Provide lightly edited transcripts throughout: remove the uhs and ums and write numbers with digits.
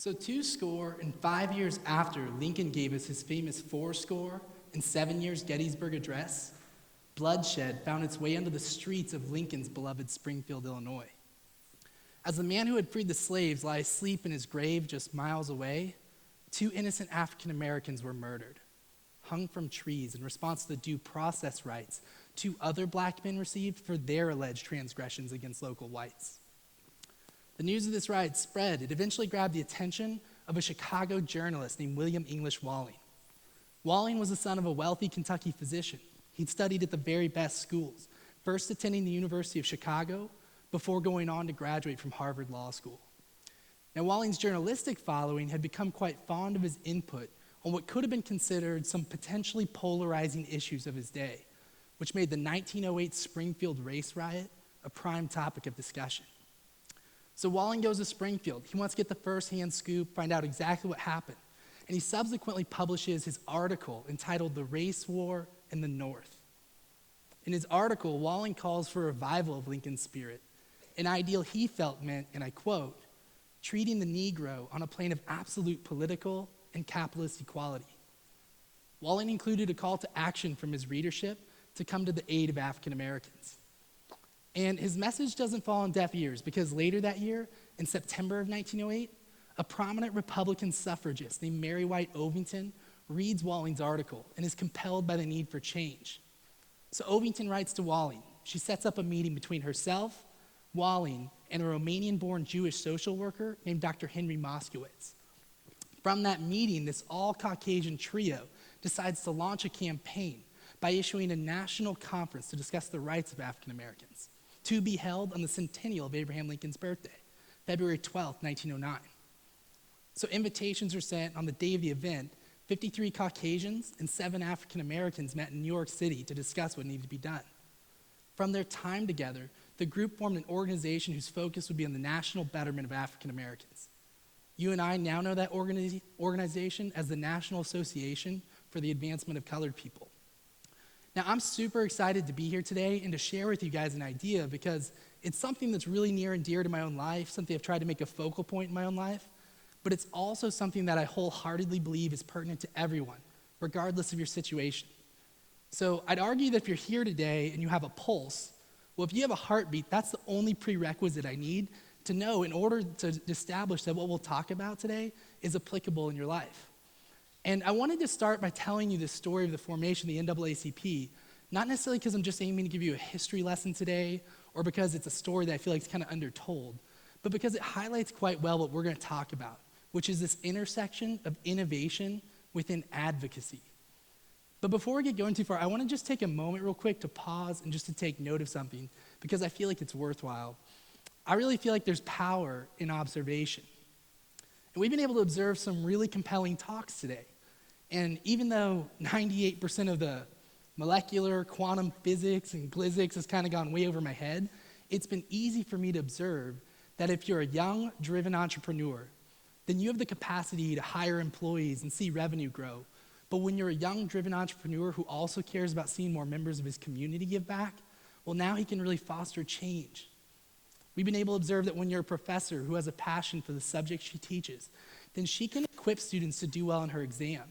So 25 years after Lincoln gave us his famous 7 years Gettysburg Address, bloodshed found its way into the streets of Lincoln's beloved Springfield, Illinois. As the man who had freed the slaves lay asleep in his grave just miles away, 2 innocent African Americans were murdered, hung from trees in response to the due process rights 2 other black men received for their alleged transgressions against local whites. The news of this riot spread. It eventually grabbed the attention of a Chicago journalist named William English Walling. Walling was the son of a wealthy Kentucky physician. He'd studied at the very best schools, first attending the University of Chicago before going on to graduate from Harvard Law School. Now, Walling's journalistic following had become quite fond of his input on what could have been considered some potentially polarizing issues of his day, which made the 1908 Springfield race riot a prime topic of discussion. So Walling goes to Springfield. He wants to get the first-hand scoop, find out exactly what happened. And he subsequently publishes his article entitled The Race War in the North. In his article, Walling calls for a revival of Lincoln's spirit, an ideal he felt meant, and I quote, treating the Negro on a plane of absolute political and capitalist equality. Walling included a call to action from his readership to come to the aid of African Americans. And his message doesn't fall on deaf ears because later that year, in September of 1908, a prominent Republican suffragist named Mary White Ovington reads Walling's article and is compelled by the need for change. So Ovington writes to Walling. She sets up a meeting between herself, Walling, and a Romanian-born Jewish social worker named Dr. Henry Moskowitz. From that meeting, this all-Caucasian trio decides to launch a campaign by issuing a national conference to discuss the rights of African Americans, to be held on the centennial of Abraham Lincoln's birthday, February 12, 1909. So invitations are sent. On the day of the event, 53 Caucasians and 7 African Americans met in New York City to discuss what needed to be done. From their time together, the group formed an organization whose focus would be on the national betterment of African Americans. You and I now know that organization as the National Association for the Advancement of Colored People. Now, I'm super excited to be here today and to share with you guys an idea because it's something that's really near and dear to my own life, something I've tried to make a focal point in my own life, but it's also something that I wholeheartedly believe is pertinent to everyone, regardless of your situation. So I'd argue that if you're here today and you have a pulse, well, if you have a heartbeat, that's the only prerequisite I need to know in order to establish that what we'll talk about today is applicable in your life. And I wanted to start by telling you the story of the formation of the NAACP, not necessarily because I'm just aiming to give you a history lesson today or because it's a story that I feel like is kind of undertold, but because it highlights quite well what we're going to talk about, which is this intersection of innovation within advocacy. But before we get going too far, I want to just take a moment real quick to pause and just to take note of something because I feel like it's worthwhile. I really feel like there's power in observation. And we've been able to observe some really compelling talks today. And even though 98% of the molecular, quantum physics, and glizzics has kind of gone way over my head, it's been easy for me to observe that if you're a young, driven entrepreneur, then you have the capacity to hire employees and see revenue grow. But when you're a young, driven entrepreneur who also cares about seeing more members of his community give back, well, now he can really foster change. We've been able to observe that when you're a professor who has a passion for the subject she teaches, then she can equip students to do well in her exam.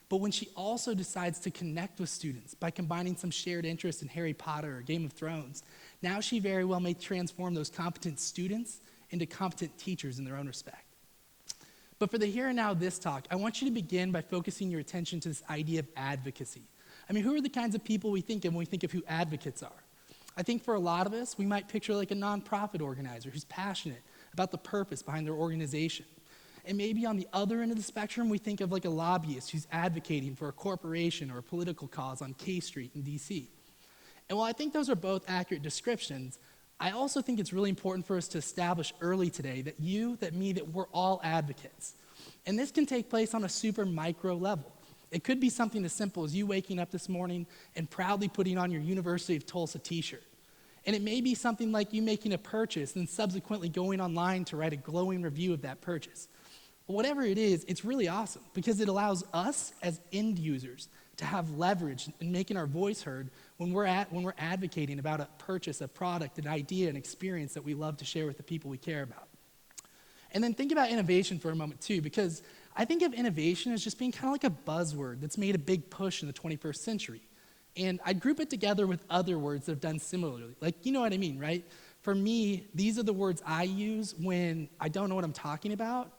But when she also decides to connect with students by combining some shared interest in Harry Potter or Game of Thrones, now she very well may transform those competent students into competent teachers in their own respect. But for the here and now of this talk, I want you to begin by focusing your attention to this idea of advocacy. I mean, who are the kinds of people we think of when we think of who advocates are? I think for a lot of us, we might picture like a nonprofit organizer who's passionate about the purpose behind their organization. And maybe on the other end of the spectrum, we think of like a lobbyist who's advocating for a corporation or a political cause on K Street in DC. And while I think those are both accurate descriptions, I also think it's really important for us to establish early today that you, that me, that we're all advocates. And this can take place on a super micro level. It could be something as simple as you waking up this morning and proudly putting on your University of Tulsa t-shirt. And it may be something like you making a purchase and subsequently going online to write a glowing review of that purchase. Whatever it is, it's really awesome because it allows us as end users to have leverage in making our voice heard when we're advocating about a purchase, a product, an idea, an experience that we love to share with the people we care about. And then think about innovation for a moment too, because I think of innovation as just being kind of like a buzzword that's made a big push in the 21st century. And I'd group it together with other words that have done similarly. Like, you know what I mean, right? For me, these are the words I use when I don't know what I'm talking about,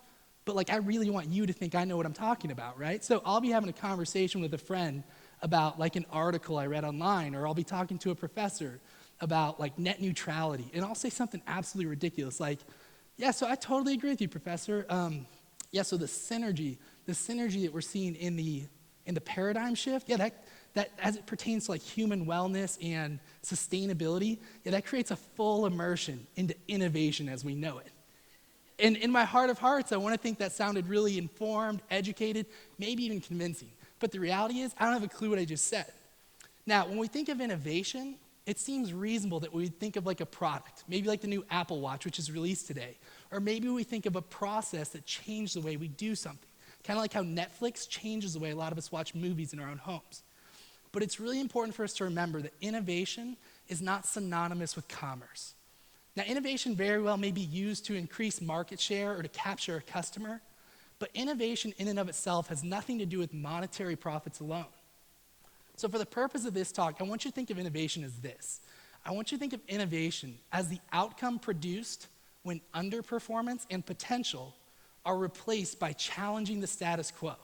but like I really want you to think I know what I'm talking about, right? So I'll be having a conversation with a friend about like an article I read online, or I'll be talking to a professor about like net neutrality, and I'll say something absolutely ridiculous like, yeah, so I totally agree with you, professor. Yeah, so the synergy that we're seeing in the paradigm shift, yeah, that as it pertains to like human wellness and sustainability, yeah, that creates a full immersion into innovation as we know it. And in my heart of hearts, I want to think that sounded really informed, educated, maybe even convincing. But the reality is, I don't have a clue what I just said. Now, when we think of innovation, it seems reasonable that we think of like a product, maybe like the new Apple Watch, which is released today. Or maybe we think of a process that changed the way we do something. Kind of like how Netflix changes the way a lot of us watch movies in our own homes. But it's really important for us to remember that innovation is not synonymous with commerce. Now, innovation very well may be used to increase market share or to capture a customer, but innovation in and of itself has nothing to do with monetary profits alone. So for the purpose of this talk, I want you to think of innovation as this. I want you to think of innovation as the outcome produced when underperformance and potential are replaced by challenging the status quo.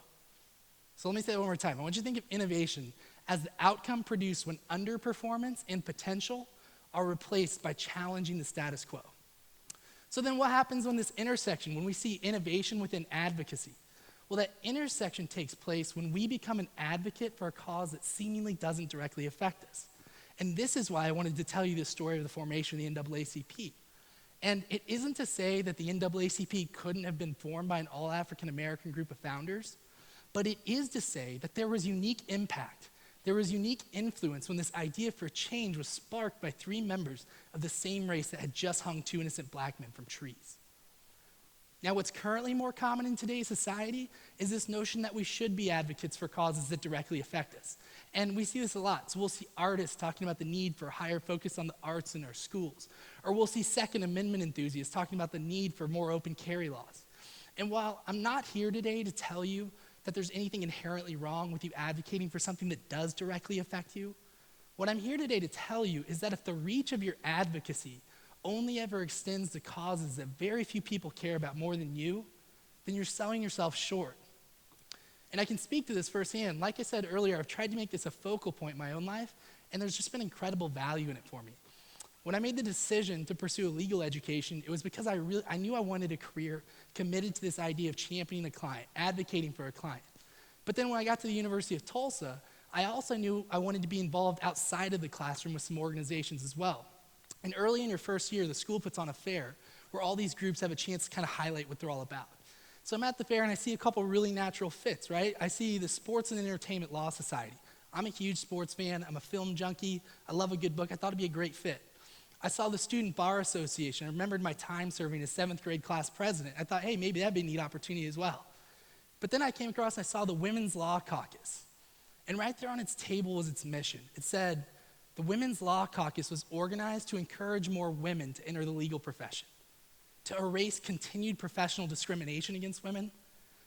So let me say that one more time. I want you to think of innovation as the outcome produced when underperformance and potential are replaced by challenging the status quo. So then what happens on this intersection when we see innovation within advocacy? Well, that intersection takes place when we become an advocate for a cause that seemingly doesn't directly affect us. And this is why I wanted to tell you the story of the formation of the NAACP. And it isn't to say that the NAACP couldn't have been formed by an all-African American group of founders, but it is to say that there was unique impact, there was unique influence when this idea for change was sparked by 3 members of the same race that had just hung 2 innocent black men from trees. Now, what's currently more common in today's society is this notion that we should be advocates for causes that directly affect us. And we see this a lot. So we'll see artists talking about the need for a higher focus on the arts in our schools. Or we'll see Second Amendment enthusiasts talking about the need for more open carry laws. And while I'm not here today to tell you that there's anything inherently wrong with you advocating for something that does directly affect you, what I'm here today to tell you is that if the reach of your advocacy only ever extends to causes that very few people care about more than you, then you're selling yourself short. And I can speak to this firsthand. Like I said earlier, I've tried to make this a focal point in my own life, and there's just been incredible value in it for me. When I made the decision to pursue a legal education, it was because I knew I wanted a career committed to this idea of championing a client, advocating for a client. But then when I got to the University of Tulsa, I also knew I wanted to be involved outside of the classroom with some organizations as well. And early in your first year, the school puts on a fair where all these groups have a chance to kind of highlight what they're all about. So I'm at the fair and I see a couple really natural fits, right? I see the Sports and Entertainment Law Society. I'm a huge sports fan. I'm a film junkie. I love a good book. I thought it'd be a great fit. I saw the Student Bar Association. I remembered my time serving as 7th grade class president. I thought, hey, maybe that'd be a neat opportunity as well. But then I came across and I saw the Women's Law Caucus. And right there on its table was its mission. It said, the Women's Law Caucus was organized to encourage more women to enter the legal profession, to erase continued professional discrimination against women,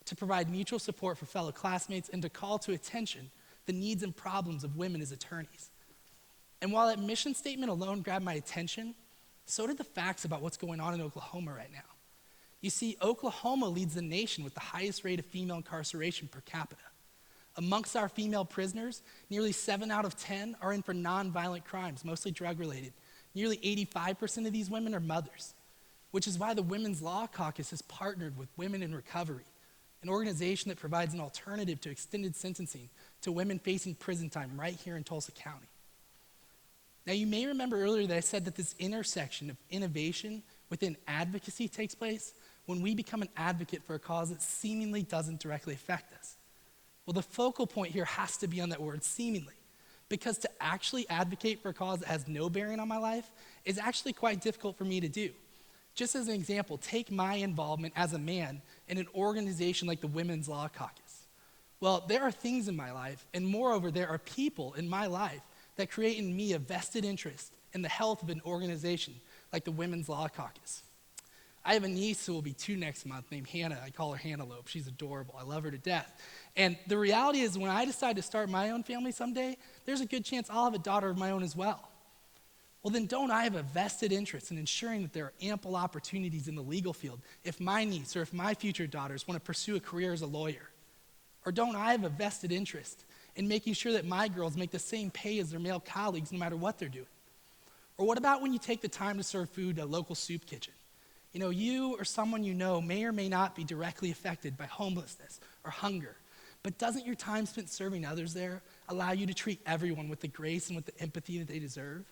to provide mutual support for fellow classmates, and to call to attention the needs and problems of women as attorneys. And while that mission statement alone grabbed my attention, so did the facts about what's going on in Oklahoma right now. You see, Oklahoma leads the nation with the highest rate of female incarceration per capita. Amongst our female prisoners, nearly 7 out of 10 are in for nonviolent crimes, mostly drug-related. Nearly 85% of these women are mothers, which is why the Women's Law Caucus has partnered with Women in Recovery, an organization that provides an alternative to extended sentencing to women facing prison time right here in Tulsa County. Now, you may remember earlier that I said that this intersection of innovation within advocacy takes place when we become an advocate for a cause that seemingly doesn't directly affect us. Well, the focal point here has to be on that word seemingly, because to actually advocate for a cause that has no bearing on my life is actually quite difficult for me to do. Just as an example, take my involvement as a man in an organization like the Women's Law Caucus. Well, there are things in my life, and moreover, there are people in my life that create in me a vested interest in the health of an organization like the Women's Law Caucus. I have a niece who will be 2 next month named Hannah. I call her Hannahlope. She's adorable. I love her to death. And the reality is when I decide to start my own family someday, there's a good chance I'll have a daughter of my own as well. Well, then don't I have a vested interest in ensuring that there are ample opportunities in the legal field if my niece or if my future daughters want to pursue a career as a lawyer? Or don't I have a vested interest in making sure that my girls make the same pay as their male colleagues no matter what they're doing? Or what about when you take the time to serve food at a local soup kitchen? You know, you or someone you know may or may not be directly affected by homelessness or hunger, but doesn't your time spent serving others there allow you to treat everyone with the grace and with the empathy that they deserve?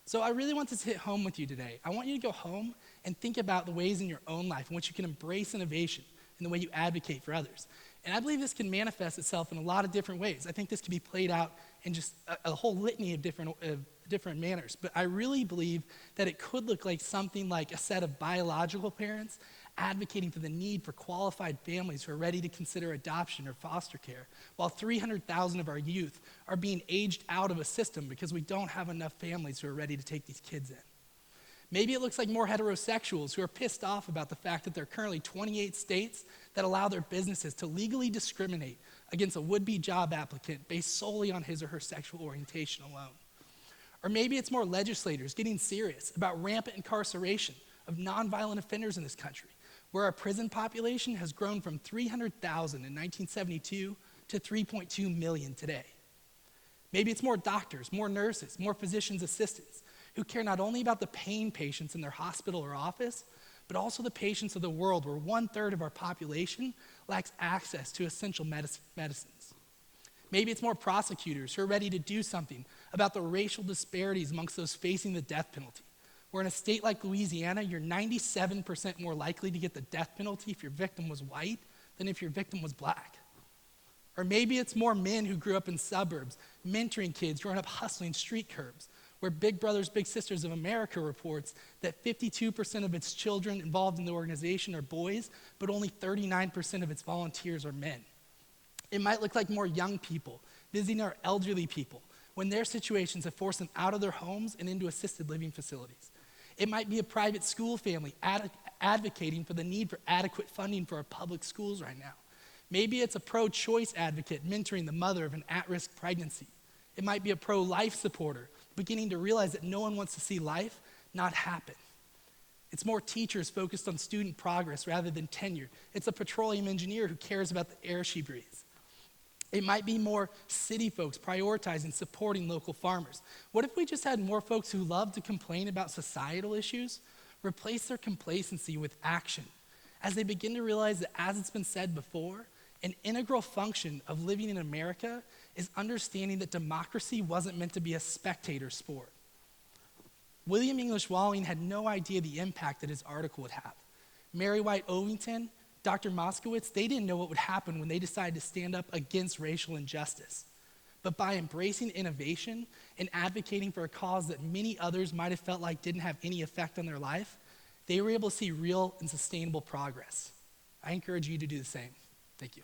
So I really want this to hit home with you today. I want you to go home and think about the ways in your own life in which you can embrace innovation in the way you advocate for others. And I believe this can manifest itself in a lot of different ways. I think this can be played out in just a whole litany of different manners. But I really believe that it could look like something like a set of biological parents advocating for the need for qualified families who are ready to consider adoption or foster care, while 300,000 of our youth are being aged out of a system because we don't have enough families who are ready to take these kids in. Maybe it looks like more heterosexuals who are pissed off about the fact that there are currently 28 states that allow their businesses to legally discriminate against a would-be job applicant based solely on his or her sexual orientation alone. Or maybe it's more legislators getting serious about rampant incarceration of nonviolent offenders in this country, where our prison population has grown from 300,000 in 1972 to 3.2 million today. Maybe it's more doctors, more nurses, more physician's assistants who care not only about the paying patients in their hospital or office, but also the patients of the world where 1/3 of our population lacks access to essential medicines. Maybe it's more prosecutors who are ready to do something about the racial disparities amongst those facing the death penalty, where in a state like Louisiana, you're 97% more likely to get the death penalty if your victim was white than if your victim was black. Or maybe it's more men who grew up in suburbs, mentoring kids growing up hustling street curbs, where Big Brothers Big Sisters of America reports that 52% of its children involved in the organization are boys, but only 39% of its volunteers are men. It might look like more young people visiting our elderly people when their situations have forced them out of their homes and into assisted living facilities. It might be a private school family advocating for the need for adequate funding for our public schools right now. Maybe it's a pro-choice advocate mentoring the mother of an at-risk pregnancy. It might be a pro-life supporter beginning to realize that no one wants to see life not happen. It's more teachers focused on student progress rather than tenure. It's a petroleum engineer who cares about the air she breathes. It might be more city folks prioritizing supporting local farmers. What if we just had more folks who love to complain about societal issues, replace their complacency with action, as they begin to realize that, as it's been said before, an integral function of living in America is understanding that democracy wasn't meant to be a spectator sport. William English Walling had no idea the impact that his article would have. Mary White Ovington, Dr. Moskowitz, they didn't know what would happen when they decided to stand up against racial injustice. But by embracing innovation and advocating for a cause that many others might have felt like didn't have any effect on their life, they were able to see real and sustainable progress. I encourage you to do the same. Thank you.